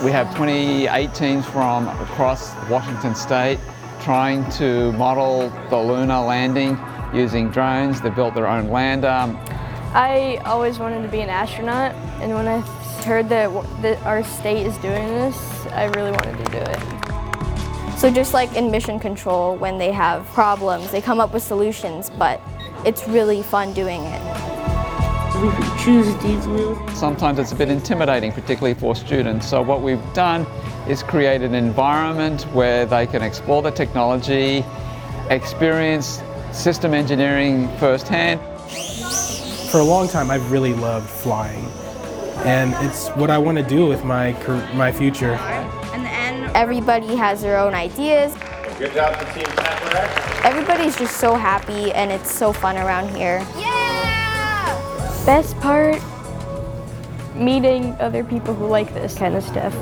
We have 28 teams from across Washington State trying to model the lunar landing using drones. They built their own lander. I always wanted to be an astronaut, and when I heard that our state is doing this, I really wanted to do it. So just like in mission control, when they have problems, they come up with solutions, but it's really fun doing it. We can choose these wheels. Sometimes it's a bit intimidating, particularly for students. So what we've done is create an environment where they can explore the technology, experience system engineering firsthand. For a long time, I've really loved flying, and it's what I want to do with my future. Everybody has their own ideas. Good job to Team Temporary. Everybody's just so happy, and it's so fun around here. Yeah! Best part, meeting other people who like this kind of stuff.